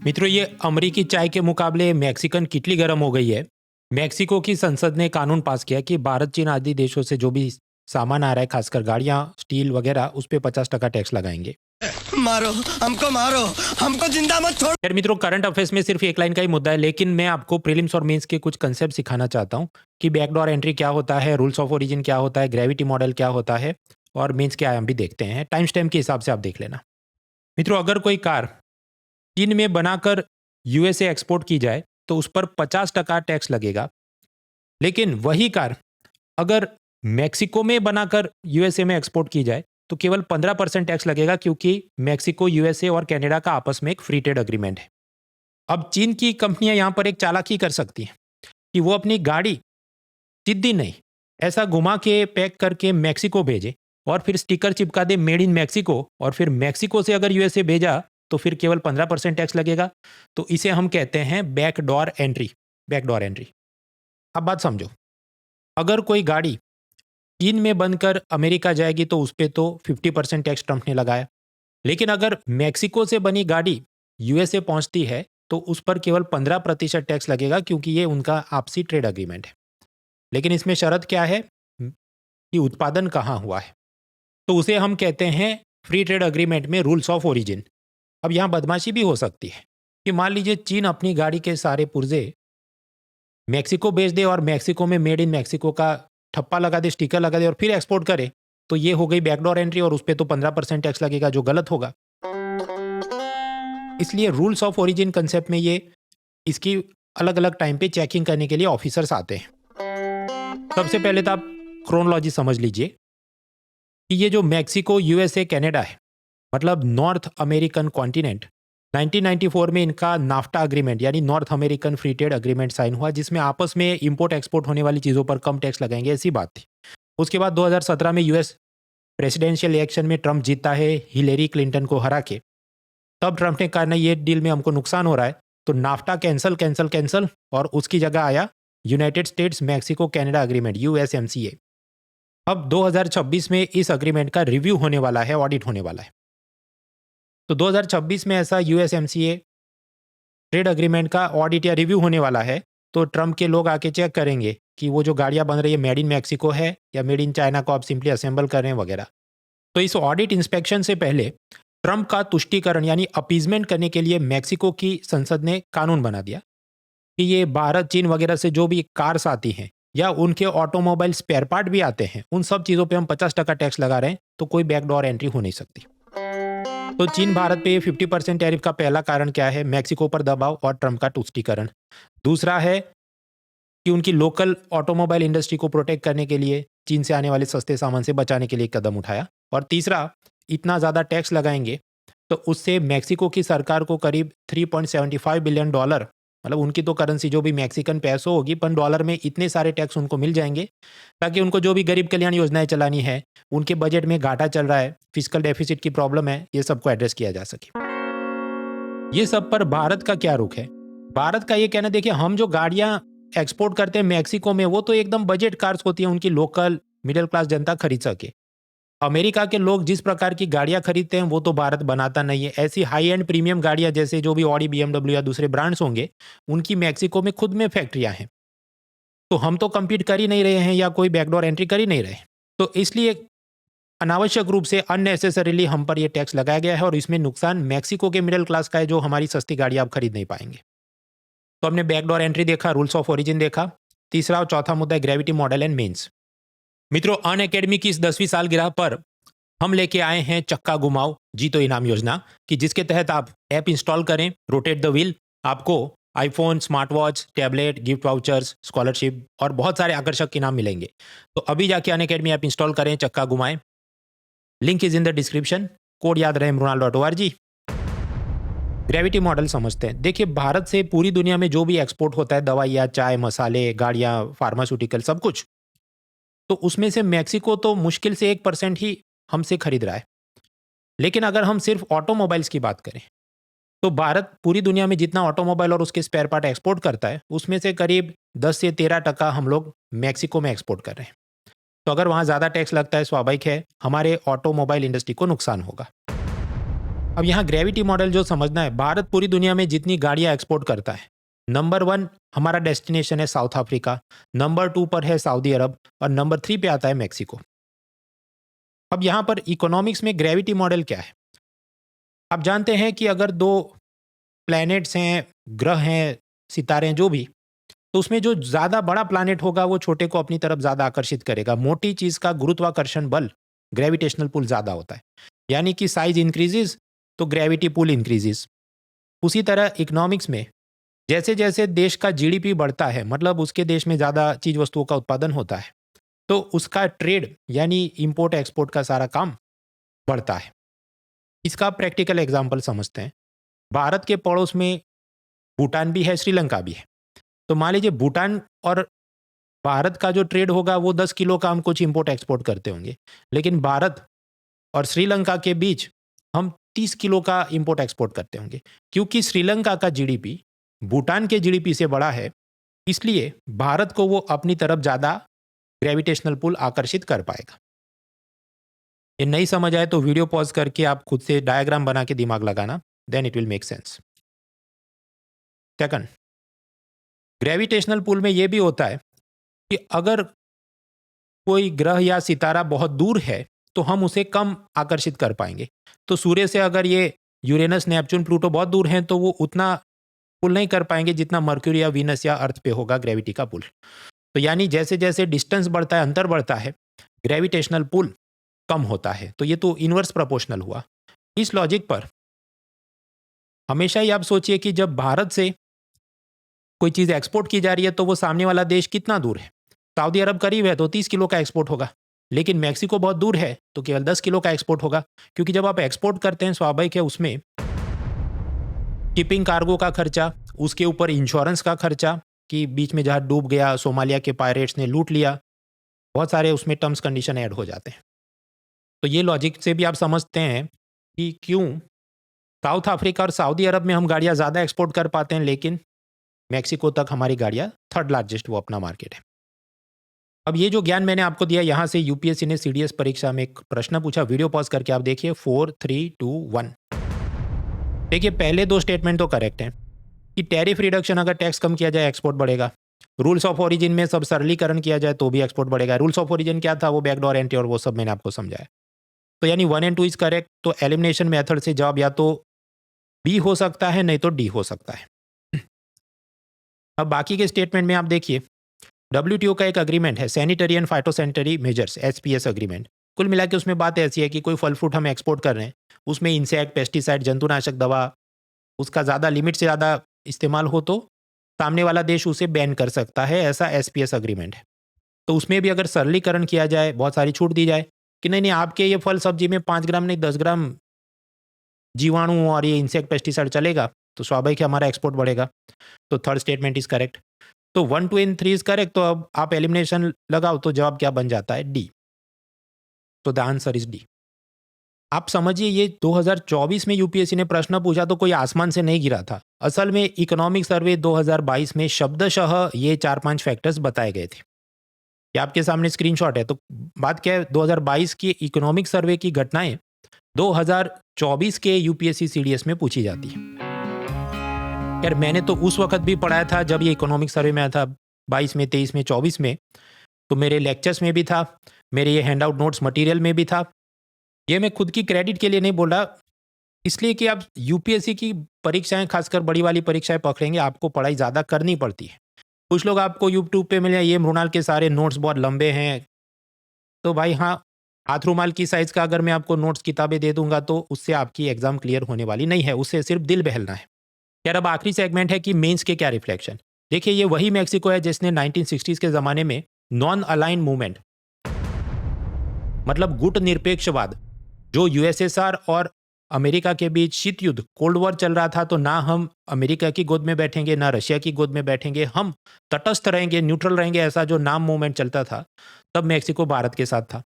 मित्रों, ये अमरीकी चाय के मुकाबले मैक्सिकन किटली गर्म हो गई है। मैक्सिको की संसद ने कानून पास किया कि भारत, चीन आदि देशों से जो भी सामान आ रहा है, खासकर गाड़ियां, स्टील वगैरह, उस पे 50% टैक्स लगाएंगे। मारो मारो, हमको जिंदा मत छोड़। यार मित्रों, करंट अफेयर्स में सिर्फ एक लाइन का ही मुद्दा है, लेकिन मैं आपको प्रीलिम्स और मेंस के कुछ कंसेप्ट सिखाना चाहता हूँ कि बैकडोर एंट्री क्या होता है, रूल्स ऑफ ओरिजिन क्या होता है, ग्रेविटी मॉडल क्या होता है और मेंस के आयाम भी देखते हैं। टाइम स्टैम्प के हिसाब से आप देख लेना। मित्रों, अगर कोई कार चीन में बनाकर यूएसए एक्सपोर्ट की जाए तो उस पर 50% टैक्स लगेगा। लेकिन वही कार अगर मैक्सिको में बनाकर यूएसए में एक्सपोर्ट की जाए तो केवल 15% टैक्स लगेगा, क्योंकि मैक्सिको, यूएसए और कनाडा का आपस में एक फ्री ट्रेड एग्रीमेंट है। अब चीन की कंपनियां यहां पर एक चालाकी कर सकती हैं कि वो अपनी गाड़ी सीधी नहीं, ऐसा घुमा के पैक करके मैक्सिको भेजे और फिर स्टिकर चिपका दे मेड इन मैक्सिको, और फिर मैक्सिको से अगर यूएसए भेजा तो फिर केवल 15% टैक्स लगेगा। तो इसे हम कहते हैं बैकडोर एंट्री। Backdoor entry. अब बात समझो, अगर कोई गाड़ी चीन में बनकर अमेरिका जाएगी तो उस पर तो 50% टैक्स ट्रंप ने लगाया। लेकिन अगर मैक्सिको से बनी गाड़ी यूएसए पहुंचती है तो उस पर केवल 15% टैक्स लगेगा, क्योंकि ये उनका आपसी ट्रेड एग्रीमेंट है। लेकिन इसमें शर्त क्या है कि उत्पादन कहाँ हुआ है, तो उसे हम कहते हैं फ्री ट्रेड एग्रीमेंट में रूल्स ऑफ ओरिजिन। अब यहाँ बदमाशी भी हो सकती है कि मान लीजिए चीन अपनी गाड़ी के सारे पुर्जे मैक्सिको भेज दे और मैक्सिको में मेड इन मैक्सिको का ठप्पा लगा दे, स्टिकर लगा दे और फिर एक्सपोर्ट करे, तो ये हो गई बैकडोर एंट्री और उस पर तो 15% टैक्स लगेगा, जो गलत होगा। इसलिए रूल्स ऑफ ओरिजिन कंसेप्ट में ये इसकी अलग अलग टाइम पे चेकिंग करने के लिए ऑफिसर्स आते हैं। सबसे पहले तो आप क्रोनोलॉजी समझ लीजिए कि ये जो मैक्सिको, यूएसए, कनाडा है, मतलब नॉर्थ अमेरिकन कॉन्टिनेंट, 1994 में इनका नाफ्टा एग्रीमेंट यानी North American free trade agreement sign हुआ, जिसमें आपस में इंपोर्ट एक्सपोर्ट होने वाली चीज़ों पर कम टैक्स लगाएंगे, ऐसी बात थी। उसके बाद 2017 में यूएस प्रेसिडेंशियल इलेक्शन में ट्रंप जीता है हिलेरी क्लिंटन को हरा के। तब ट्रंप ने कहा, नहीं, ये डील में हमको नुकसान हो रहा है, तो नाफ्टा कैंसल कैंसल कैंसल, और उसकी जगह आया United States Mexico Canada agreement, USMCA. अब 2026 में इस एग्रीमेंट का रिव्यू होने वाला है, ऑडिट होने वाला है। तो 2026 में ऐसा यूएसएमसीए ट्रेड एग्रीमेंट का ऑडिट या रिव्यू होने वाला है, तो ट्रंप के लोग आके चेक करेंगे कि वो जो गाड़ियां बन रही है मेड इन मैक्सिको है या मेड इन चाइना को आप सिंपली असेंबल कर रहे हैं वगैरह। तो इस ऑडिट इंस्पेक्शन से पहले ट्रंप का तुष्टीकरण यानी अपीजमेंट करने के लिए मैक्सिको की संसद ने कानून बना दिया कि ये भारत, चीन वगैरह से जो भी कार्स आती हैं या उनके ऑटोमोबाइल स्पेयर पार्ट भी आते हैं, उन सब चीज़ों पे हम 50% टैक्स लगा रहे हैं, तो कोई बैकडोर एंट्री हो नहीं सकती। तो चीन भारत पे 50% टैरिफ का पहला कारण क्या है? मैक्सिको पर दबाव और ट्रंप का तुष्टीकरण। दूसरा है कि उनकी लोकल ऑटोमोबाइल इंडस्ट्री को प्रोटेक्ट करने के लिए चीन से आने वाले सस्ते सामान से बचाने के लिए कदम उठाया। और तीसरा, इतना ज़्यादा टैक्स लगाएंगे तो उससे मैक्सिको की सरकार को करीब $3.75 बिलियन, मतलब उनकी तो करेंसी जो भी मैक्सिकन पैसो होगी, पर डॉलर में इतने सारे टैक्स उनको मिल जाएंगे ताकि उनको जो भी गरीब कल्याण योजनाएं चलानी है, उनके बजट में घाटा चल रहा है, फिजिकल डेफिसिट की प्रॉब्लम है, ये सबको एड्रेस किया जा सके। ये सब पर भारत का क्या रुख है? भारत का ये कहना, देखिए, हम जो गाड़ियां एक्सपोर्ट करते हैं मैक्सिको में, वो तो एकदम बजट कार्स होती हैं, उनकी लोकल मिडिल क्लास जनता खरीद सके। अमेरिका के लोग जिस प्रकार की गाड़ियां खरीदते हैं वो तो भारत बनाता नहीं है। ऐसी हाई एंड प्रीमियम गाड़ियां जैसे जो भी ऑडी, बीएमडब्ल्यू या दूसरे ब्रांड्स होंगे, उनकी मैक्सिको में खुद में फैक्ट्रियां हैं। तो हम तो कम्पीट कर ही नहीं रहे हैं या कोई बैकडोर एंट्री कर ही नहीं रहे। तो इसलिए अनावश्यक रूप से अननेसेसरीली हम पर यह टैक्स लगाया गया है, और इसमें नुकसान मैक्सिको के मिडिल क्लास का है, जो हमारी सस्ती गाड़ियां आप खरीद नहीं पाएंगे। तो हमने बैकडोर एंट्री देखा, रूल्स ऑफ ओरिजिन देखा। तीसरा और चौथा मुद्दा है ग्रेविटी मॉडल एंड मीन्स। मित्रों, अन अकेडमी की इस 10वीं सालगिरह पर हम लेके आए हैं चक्का घुमाओ जीतो इनाम योजना, कि जिसके तहत आप ऐप इंस्टॉल करें, रोटेट द व्हील, आपको iPhone, smart watch, tablet, gift vouchers, scholarship और बहुत सारे आकर्षक इनाम मिलेंगे। तो अभी जाके अन अकेडमी ऐप इंस्टॉल करें, चक्का घुमाएं। Link is in the description. Code याद रहे mrunal.org। ग्रेविटी मॉडल समझते हैं। देखिए, भारत से पूरी दुनिया में जो भी एक्सपोर्ट होता है, दवाइयाँ, चाय, मसाले, गाड़ियाँ, फार्मास्यूटिकल, सब कुछ, तो उसमें से मैक्सिको तो मुश्किल से 1% ही हमसे खरीद रहा है। लेकिन अगर हम सिर्फ ऑटोमोबाइल्स की बात करें, तो भारत पूरी दुनिया में जितना ऑटोमोबाइल और उसके स्पेयर पार्ट एक्सपोर्ट करता है, उसमें से करीब 10 से 13% हम लोग मैक्सिको में एक्सपोर्ट कर रहे हैं। तो अगर वहाँ ज़्यादा टैक्स लगता है, स्वाभाविक है हमारे ऑटोमोबाइल इंडस्ट्री को नुकसान होगा। अब यहाँ ग्रेविटी मॉडल जो समझना है, भारत पूरी दुनिया में जितनी गाड़ियाँ एक्सपोर्ट करता है, नंबर 1 हमारा डेस्टिनेशन है साउथ अफ्रीका, नंबर 2 पर है सऊदी अरब और नंबर 3 पे आता है मेक्सिको। अब यहाँ पर इकोनॉमिक्स में ग्रेविटी मॉडल क्या है? आप जानते हैं कि अगर 2 प्लैनेट्स हैं, ग्रह हैं, सितारे हैं, जो भी, तो उसमें जो ज़्यादा बड़ा प्लैनेट होगा वो छोटे को अपनी तरफ ज़्यादा आकर्षित करेगा। मोटी चीज़ का गुरुत्वाकर्षण बल, ग्रेविटेशनल पुल ज़्यादा होता है। यानी कि साइज इंक्रीजेस तो ग्रेविटी पुल इंक्रीजेस। उसी तरह इकोनॉमिक्स में जैसे जैसे देश का जीडीपी बढ़ता है, मतलब उसके देश में ज़्यादा चीज़ वस्तुओं का उत्पादन होता है, तो उसका ट्रेड यानी इंपोर्ट एक्सपोर्ट का सारा काम बढ़ता है। इसका प्रैक्टिकल एग्जाम्पल समझते हैं। भारत के पड़ोस में भूटान भी है, श्रीलंका भी है। तो मान लीजिए भूटान और भारत का जो ट्रेड होगा वो 10 किलो का हम कुछ इंपोर्ट एक्सपोर्ट करते होंगे, लेकिन भारत और श्रीलंका के बीच हम 30 किलो का इंपोर्ट एक्सपोर्ट करते होंगे। क्योंकि श्रीलंका का जीडीपी भूटान के जीडीपी से बड़ा है, इसलिए भारत को वो अपनी तरफ ज़्यादा ग्रेविटेशनल पुल आकर्षित कर पाएगा। ये नहीं समझ आए तो वीडियो पॉज करके आप खुद से डायग्राम बना के दिमाग लगाना, then it will make sense. Second, gravitational pull में ये भी होता है कि अगर कोई ग्रह या सितारा बहुत दूर है तो हम उसे कम आकर्षित कर पाएंगे। तो सूर्य से अगर ये यूरेनस, नेपच्यून, प्लूटो बहुत दूर हैं तो वो उतना पुल नहीं कर पाएंगे जितना मर्क्यूरी या वीनस या अर्थ पे होगा ग्रेविटी का पुल। तो यानी जैसे जैसे डिस्टेंस बढ़ता है, अंतर बढ़ता है, ग्रेविटेशनल पुल कम होता है। तो ये तो इनवर्स प्रोपोर्शनल हुआ। इस लॉजिक पर हमेशा ही आप सोचिए कि जब भारत से कोई चीज़ एक्सपोर्ट की जा रही है तो वो सामने वाला देश कितना दूर है। सऊदी अरब करीब है तो 30 किलो का एक्सपोर्ट होगा, लेकिन मैक्सिको बहुत दूर है तो केवल 10 किलो का एक्सपोर्ट होगा। क्योंकि जब आप एक्सपोर्ट करते हैं, स्वाभाविक है उसमें शिपिंग कार्गो का खर्चा, उसके ऊपर इंश्योरेंस का खर्चा कि बीच में जहाज डूब गया, सोमालिया के पायरेट्स ने लूट लिया, बहुत सारे उसमें टर्म्स कंडीशन ऐड हो जाते हैं। तो ये लॉजिक से भी आप समझते हैं कि क्यों साउथ अफ्रीका और सऊदी अरब में हम गाड़ियाँ ज़्यादा एक्सपोर्ट कर पाते हैं, लेकिन मैक्सिको तक हमारी गाड़ियाँ थर्ड लार्जेस्ट वो अपना मार्केट है। अब ये जो ज्ञान मैंने आपको दिया, यहाँ से यूपीएससी ने सीडीएस परीक्षा में एक प्रश्न पूछा। वीडियो पॉज करके आप देखिए। 4, 3, 2, 1। देखिए पहले 2 स्टेटमेंट तो करेक्ट हैं कि टैरिफ रिडक्शन, अगर टैक्स कम किया जाए एक्सपोर्ट बढ़ेगा। रूल्स ऑफ ओरिजिन में सब सरलीकरण किया जाए तो भी एक्सपोर्ट बढ़ेगा। रूल्स ऑफ ओरिजिन क्या था, वो बैकडोर एंट्री और वो सब मैंने आपको समझाया। तो यानी 1 और 2 इज करेक्ट। तो एलिमिनेशन मेथड से जवाब या तो बी हो सकता है, नहीं तो डी हो सकता है। अब बाकी के स्टेटमेंट में आप देखिए, WTO का एक अग्रीमेंट है, sanitary and phytosanitary measures, SPS agreement. कुल मिला के उसमें बात ऐसी है कि कोई फल फ्रूट हम एक्सपोर्ट कर रहे हैं, उसमें इंसेक्ट, पेस्टिसाइड, जंतुनाशक दवा, उसका ज़्यादा लिमिट से ज़्यादा इस्तेमाल हो तो सामने वाला देश उसे बैन कर सकता है, ऐसा SPS अग्रीमेंट है। तो उसमें भी अगर सरलीकरण किया जाए, बहुत सारी छूट दी जाए कि नहीं नहीं आपके ये फल सब्जी में 5 ग्राम नहीं 10 ग्राम जीवाणु और ये इंसेक्ट पेस्टिसाइड चलेगा, तो स्वाभाविक है हमारा एक्सपोर्ट बढ़ेगा। तो थर्ड स्टेटमेंट इज करेक्ट। तो 1, 2 एंड 3 इज करेक्ट। तो अब आप एलिमिनेशन लगाओ तो जवाब क्या बन जाता है, डी। तो द आंसर इज डी। आप समझिए ये 2024 में यूपीएससी ने प्रश्न पूछा तो कोई आसमान से नहीं गिरा था। असल में इकोनॉमिक सर्वे 2022 में शब्दशः ये 4-5 फैक्टर्स बताए गए थे। ये आपके सामने स्क्रीनशॉट है। तो बात क्या है, 2022 की इकोनॉमिक सर्वे की घटनाएं 2024 के यूपीएससी सीडीएस में पूछी जाती है। यार मैंने तो उस वक्त भी पढ़ाया था जब ये इकोनॉमिक सर्वे में आया था, 22 में, 23 में, 24 में। तो मेरे लेक्चर्स में भी था, मेरे ये हैंड आउट नोट्स मटेरियल में भी था। ये मैं खुद की क्रेडिट के लिए नहीं बोल रहा, इसलिए कि आप यूपीएससी की परीक्षाएं, खासकर बड़ी वाली परीक्षाएं पकड़ेंगे, आपको पढ़ाई ज़्यादा करनी पड़ती है। कुछ लोग आपको यूट्यूब पे मिले, ये मृणाल के सारे नोट्स बहुत लंबे हैं। तो भाई हाँ, हाथ रुमाल की साइज़ का अगर मैं आपको नोट्स किताबें दे दूंगा तो उससे आपकी एग्जाम क्लियर होने वाली नहीं है, उससे सिर्फ दिल बहलना है। यार अब आखिरी सेगमेंट है कि मेंस के क्या रिफ्लेक्शन। देखिए ये वही मैक्सिको है जिसने 1960s के ज़माने में नॉन अलाइन मूवमेंट, मतलब गुट निरपेक्षवाद, जो यूएसएसआर और अमेरिका के बीच शीत युद्ध, कोल्ड वॉर चल रहा था, तो ना हम अमेरिका की गोद में बैठेंगे ना रशिया की गोद में बैठेंगे, हम तटस्थ रहेंगे, न्यूट्रल रहेंगे, ऐसा जो नाम मूवमेंट चलता था, तब मैक्सिको भारत के साथ था।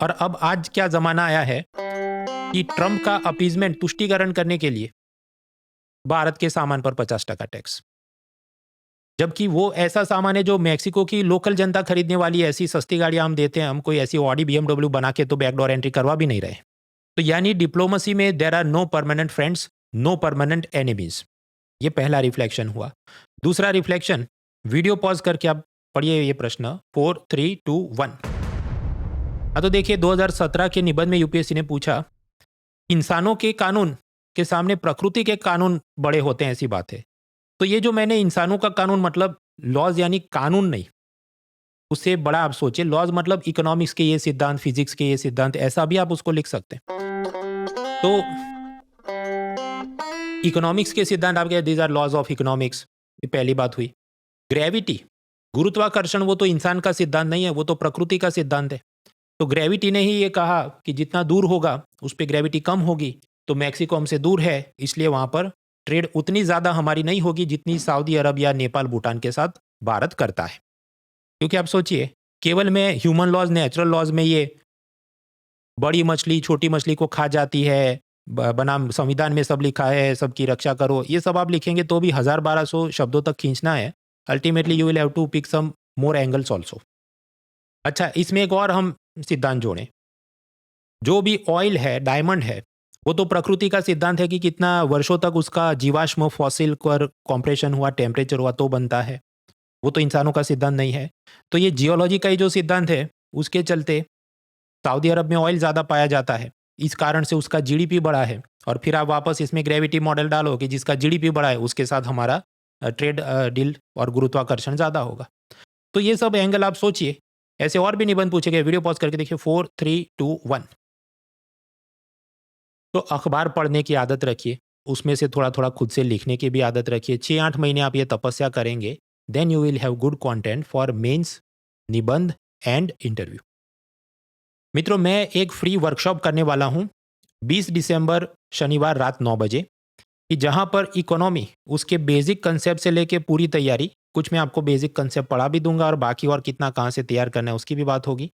और अब आज क्या जमाना आया है कि ट्रंप का अपीजमेंट, तुष्टीकरण करने के लिए भारत के सामान पर 50% टैक्स, जबकि वो ऐसा सामान है जो मैक्सिको की लोकल जनता खरीदने वाली है। ऐसी सस्ती गाड़ियां हम देते हैं, हम कोई ऐसी ऑडी BMW बना के तो बैकडोर एंट्री करवा भी नहीं रहे। तो यानी डिप्लोमेसी में there are no permanent friends, no permanent enemies. ये पहला रिफ्लेक्शन हुआ। दूसरा रिफ्लेक्शन, वीडियो पॉज करके आप पढ़िए ये प्रश्न 4 3 2 1। हाँ तो देखिए 2017 के निबंध में यूपीएससी ने पूछा, इंसानों के कानून के सामने प्रकृति के कानून बड़े होते हैं, ऐसी बात है। तो ये जो मैंने इंसानों का कानून मतलब लॉज यानी कानून नहीं, उससे बड़ा आप सोचिए, लॉज मतलब इकोनॉमिक्स के ये सिद्धांत, फिजिक्स के ये सिद्धांत, ऐसा भी आप उसको लिख सकते हैं। तो इकोनॉमिक्स के सिद्धांत आपके these are laws of economics, ये पहली बात हुई। ग्रेविटी, गुरुत्वाकर्षण, वो तो इंसान का सिद्धांत नहीं है, वो तो प्रकृति का सिद्धांत है। तो ग्रेविटी ने ही ये कहा कि जितना दूर होगा उस पर ग्रेविटी कम होगी। तो मैक्सिको हमसे दूर है, इसलिए वहां पर ट्रेड उतनी ज्यादा हमारी नहीं होगी जितनी सऊदी अरब या नेपाल भूटान के साथ भारत करता है। क्योंकि आप सोचिए, केवल में ह्यूमन लॉज, नेचुरल लॉज में ये बड़ी मछली छोटी मछली को खा जाती है, बनाम संविधान में सब लिखा है सबकी रक्षा करो, ये सब आप लिखेंगे तो भी 1000-1200 शब्दों तक खींचना है। Ultimately you will have to pick some more angles also. अच्छा, इसमें एक और हम सिद्धांत जोड़ें, जो भी ऑयल है, डायमंड है, वो तो प्रकृति का सिद्धांत है कि कितना वर्षों तक उसका जीवाश्म फॉसिल पर कॉम्प्रेशन हुआ, टेम्परेचर हुआ तो बनता है, वो तो इंसानों का सिद्धांत नहीं है। तो ये जियोलॉजी का ही जो सिद्धांत है, उसके चलते सऊदी अरब में ऑयल ज़्यादा पाया जाता है, इस कारण से उसका जीडीपी बढ़ा है। और फिर आप वापस इसमें ग्रेविटी मॉडल डालो कि जिसका जीडीपी बढ़ा है उसके साथ हमारा ट्रेड डील और गुरुत्वाकर्षण ज़्यादा होगा। तो ये सब एंगल आप सोचिए। ऐसे और भी निबंध पूछे गए, वीडियो पॉज करके देखिए 4 3 2 1। तो अखबार पढ़ने की आदत रखिए, उसमें से थोड़ा थोड़ा खुद से लिखने की भी आदत रखिए। 6-8 महीने आप ये तपस्या करेंगे, then you will have good content for mains, निबंध एंड इंटरव्यू। मित्रों, मैं एक फ्री वर्कशॉप करने वाला हूँ 20 दिसंबर शनिवार रात 9 बजे, कि जहाँ पर इकोनॉमी, उसके बेसिक कंसेप्ट से लेके पूरी तैयारी, कुछ मैं आपको बेसिक कंसेप्ट पढ़ा भी दूंगा और बाकी और कितना कहाँ से तैयार करना है उसकी भी बात होगी।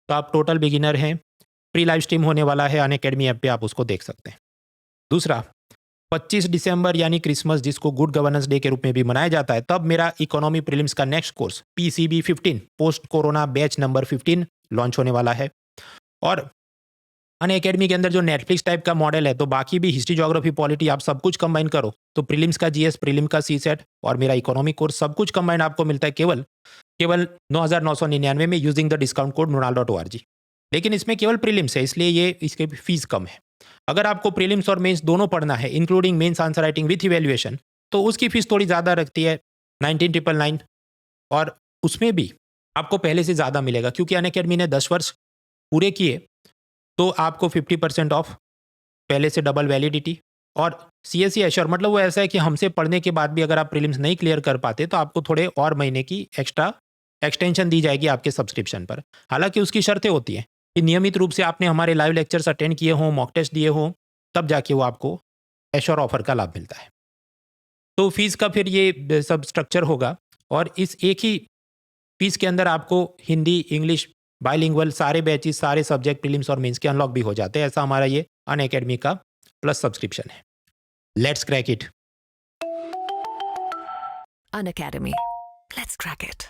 तो आप टोटल बिगिनर हैं, फ्री लाइव स्ट्रीम होने वाला है, अनअकैडमी ऐप पे आप उसको देख सकते हैं। दूसरा, 25 दिसंबर यानी क्रिसमस, जिसको गुड गवर्नेंस डे के रूप में भी मनाया जाता है, तब मेरा इकोनॉमी प्रीलिम्स का next course PCB 15 post corona batch number 15 launch होने वाला है। और अनअकैडमी के अंदर जो नेटफ्लिक्स टाइप का मॉडल है, तो बाकी भी हिस्ट्री, ज्योग्राफी, पॉलिटी, आप सब कुछ कंबाइन करो तो प्रीलिम्स का GS, प्रीलिम का CSET और मेरा इकोनॉमी कोर्स सब कुछ कंबाइन आपको मिलता है केवल 9,999 में using the discount code mronal.org। लेकिन इसमें केवल प्रीलिम्स है, इसलिए ये इसकी फीस कम है। अगर आपको प्रीलिम्स और मेंस दोनों पढ़ना है, including mains answer writing with evaluation, तो उसकी फीस थोड़ी ज़्यादा रखती है 19,999, और उसमें भी आपको पहले से ज़्यादा मिलेगा क्योंकि अनअकैडमी ने 10 वर्ष पूरे किए, तो आपको 50% ऑफ, पहले से डबल वैलिडिटी। और CSE एश्योर मतलब वो ऐसा है कि हमसे पढ़ने के बाद भी अगर आप प्रीलिम्स नहीं क्लियर कर पाते तो आपको थोड़े और महीने की एक्स्ट्रा एक्सटेंशन दी जाएगी आपके सब्सक्रिप्शन पर। हालांकि उसकी शर्तें होती हैं कि नियमित रूप से आपने हमारे लाइव लेक्चर्स अटेंड किए हों, मॉक टेस्ट दिए हों, तब जाके वो आपको एश्योर ऑफर का लाभ मिलता है। तो फीस का फिर ये सब स्ट्रक्चर होगा, और इस एक ही फीस के अंदर आपको हिंदी, इंग्लिश, बाइलिंगुअल सारे बैचेस, सारे सब्जेक्ट प्रीलिम्स और मेंस के अनलॉक भी हो जाते हैं। ऐसा हमारा ये अनअकैडमी का प्लस सब्सक्रिप्शन है। Let's crack it. Unacademy. Let's crack it.